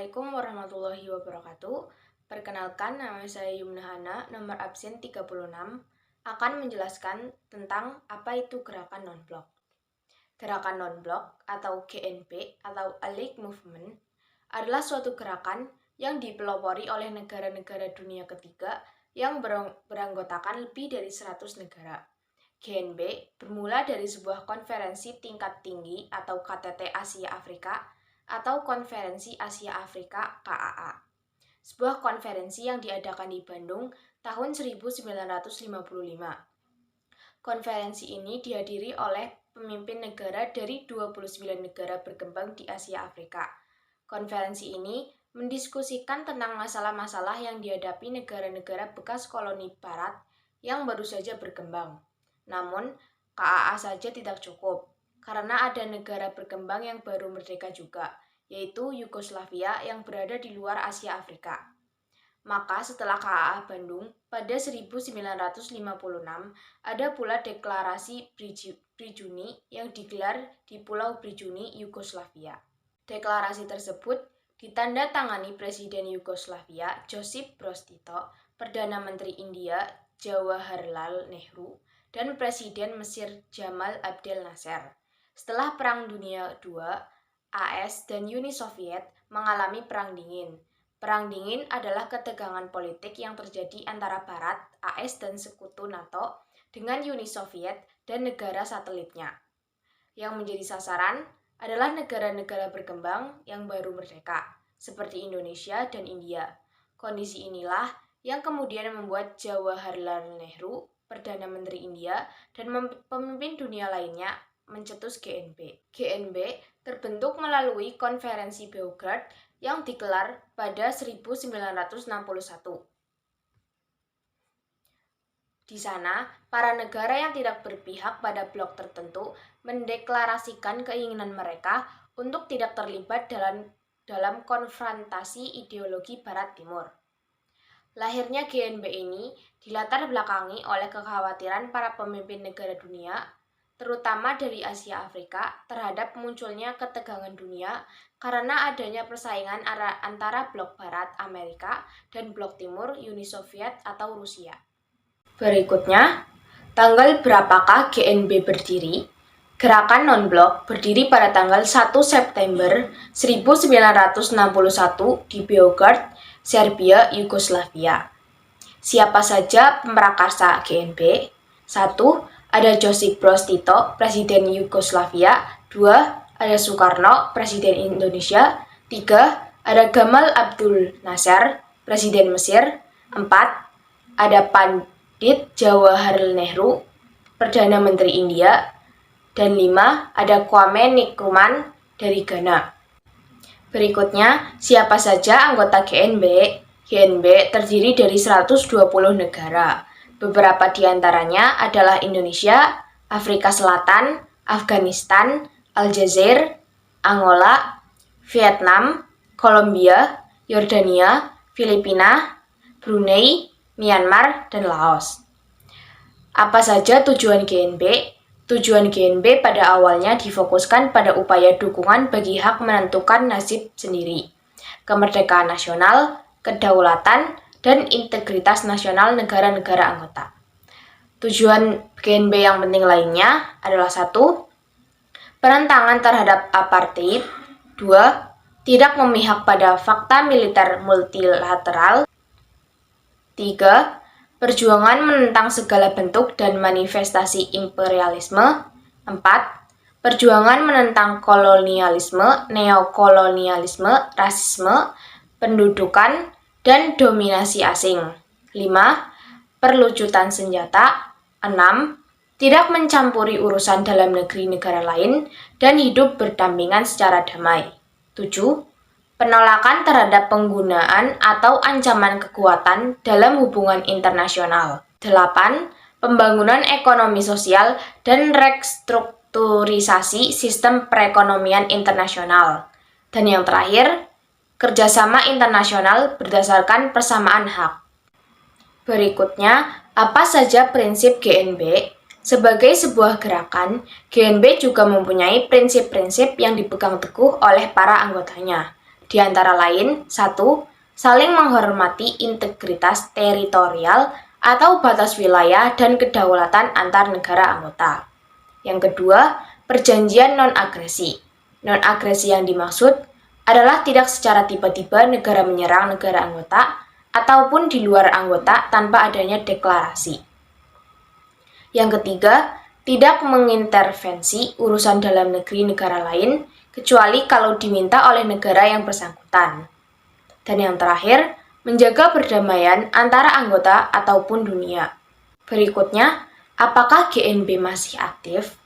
Assalamualaikum warahmatullahi wabarakatuh. Perkenalkan, nama saya Yumna Hana, nomor absen 36, akan menjelaskan tentang apa itu gerakan non-blok. Gerakan non-blok atau GNB atau Allied Movement adalah suatu gerakan yang dipelopori oleh negara-negara dunia ketiga yang beranggotakan lebih dari 100 negara. GNB bermula dari sebuah konferensi tingkat tinggi atau KTT Asia Afrika atau Konferensi Asia Afrika KAA. Sebuah konferensi yang diadakan di Bandung tahun 1955. Konferensi ini dihadiri oleh pemimpin negara dari 29 negara berkembang di Asia Afrika. Konferensi ini mendiskusikan tentang masalah-masalah yang dihadapi negara-negara bekas koloni Barat yang baru saja berkembang. Namun, KAA saja tidak cukup, karena ada negara berkembang yang baru merdeka juga, yaitu Yugoslavia yang berada di luar Asia Afrika. Maka setelah KAA Bandung pada 1956, ada pula deklarasi Prijuni yang digelar di Pulau Prijuni, Yugoslavia. Deklarasi tersebut ditandatangani Presiden Yugoslavia Josip Broz Tito, Perdana Menteri India Jawaharlal Nehru, dan Presiden Mesir Jamal Abdel Nasser. Setelah Perang Dunia II, AS dan Uni Soviet mengalami Perang Dingin. Perang Dingin adalah ketegangan politik yang terjadi antara Barat, AS dan sekutu NATO dengan Uni Soviet dan negara satelitnya. Yang menjadi sasaran adalah negara-negara berkembang yang baru merdeka, seperti Indonesia dan India. Kondisi inilah yang kemudian membuat Jawaharlal Nehru, Perdana Menteri India, dan pemimpin dunia lainnya mencetus GNB. GNB terbentuk melalui Konferensi Beograd yang digelar pada 1961. Di sana, para negara yang tidak berpihak pada blok tertentu mendeklarasikan keinginan mereka untuk tidak terlibat dalam konfrontasi ideologi Barat-Timur. Lahirnya GNB ini dilatar belakangi oleh kekhawatiran para pemimpin negara dunia, terutama dari Asia Afrika, terhadap munculnya ketegangan dunia karena adanya persaingan antara blok Barat Amerika dan blok Timur Uni Soviet atau Rusia. Berikutnya, tanggal berapakah GNB berdiri? Gerakan non-blok berdiri pada tanggal 1 September 1961 di Beograd, Serbia, Yugoslavia. Siapa saja pemrakarsa GNB? 1. Ada Josip Broz Tito, Presiden Yugoslavia. 2. Ada Soekarno, Presiden Indonesia. 3. Ada Gamal Abdul Nasser, Presiden Mesir. 4. Ada Pandit Jawaharlal Nehru, Perdana Menteri India. Dan 5. Ada Kwame Nkrumah dari Ghana. Berikutnya, siapa saja anggota GNB? GNB terdiri dari 120 negara. Beberapa di antaranya adalah Indonesia, Afrika Selatan, Afghanistan, Aljazair, Angola, Vietnam, Kolombia, Yordania, Filipina, Brunei, Myanmar, dan Laos. Apa saja tujuan GNB? Tujuan GNB pada awalnya difokuskan pada upaya dukungan bagi hak menentukan nasib sendiri, kemerdekaan nasional, kedaulatan, dan integritas nasional negara-negara anggota. Tujuan GNB yang penting lainnya adalah 1. Penentangan terhadap apartheid. 2. Tidak memihak pada fakta militer multilateral. 3. Perjuangan menentang segala bentuk dan manifestasi imperialisme. 4. Perjuangan menentang kolonialisme, neokolonialisme, rasisme, pendudukan, dan dominasi asing. 5. Perlucutan senjata. 6. Tidak mencampuri urusan dalam negeri negara lain dan hidup berdampingan secara damai. 7. Penolakan terhadap penggunaan atau ancaman kekuatan dalam hubungan internasional. 8. Pembangunan ekonomi sosial dan restrukturisasi sistem perekonomian internasional. Dan yang terakhir, kerjasama internasional berdasarkan persamaan hak. Berikutnya, apa saja prinsip GNB? Sebagai sebuah gerakan, GNB juga mempunyai prinsip-prinsip yang dipegang teguh oleh para anggotanya. Di antara lain, 1. Saling menghormati integritas teritorial atau batas wilayah dan kedaulatan antar negara anggota. Yang kedua, perjanjian non-agresi. Non-agresi yang dimaksud adalah tidak secara tiba-tiba negara menyerang negara anggota ataupun di luar anggota tanpa adanya deklarasi. Yang ketiga, tidak mengintervensi urusan dalam negeri negara lain kecuali kalau diminta oleh negara yang bersangkutan. Dan yang terakhir, menjaga perdamaian antara anggota ataupun dunia. Berikutnya, apakah GNB masih aktif?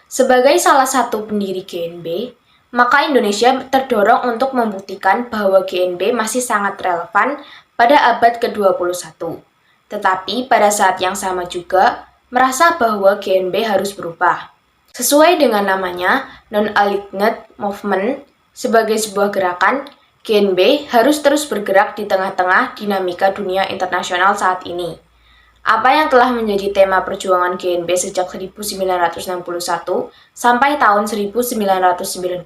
Sebagai salah satu pendiri GNB, maka Indonesia terdorong untuk membuktikan bahwa GNB masih sangat relevan pada abad ke-21. Tetapi pada saat yang sama juga, merasa bahwa GNB harus berubah. Sesuai dengan namanya, Non-Aligned Movement, sebagai sebuah gerakan, GNB harus terus bergerak di tengah-tengah dinamika dunia internasional saat ini. Apa yang telah menjadi tema perjuangan GNB sejak 1961 sampai tahun 1990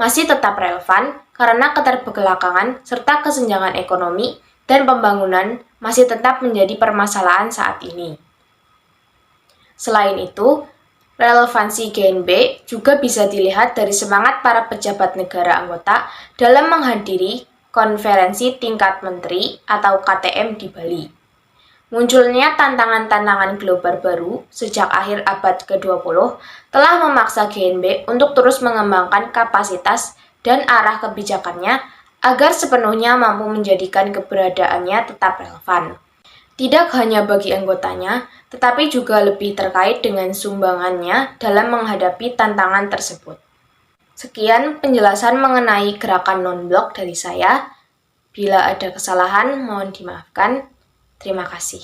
masih tetap relevan karena keterbelakangan serta kesenjangan ekonomi dan pembangunan masih tetap menjadi permasalahan saat ini. Selain itu, relevansi GNB juga bisa dilihat dari semangat para pejabat negara anggota dalam menghadiri konferensi tingkat menteri atau KTM di Bali. Munculnya tantangan-tantangan global baru sejak akhir abad ke-20 telah memaksa GNB untuk terus mengembangkan kapasitas dan arah kebijakannya agar sepenuhnya mampu menjadikan keberadaannya tetap relevan. Tidak hanya bagi anggotanya, tetapi juga lebih terkait dengan sumbangannya dalam menghadapi tantangan tersebut. Sekian penjelasan mengenai gerakan non-blok dari saya. Bila ada kesalahan, mohon dimaafkan. Terima kasih.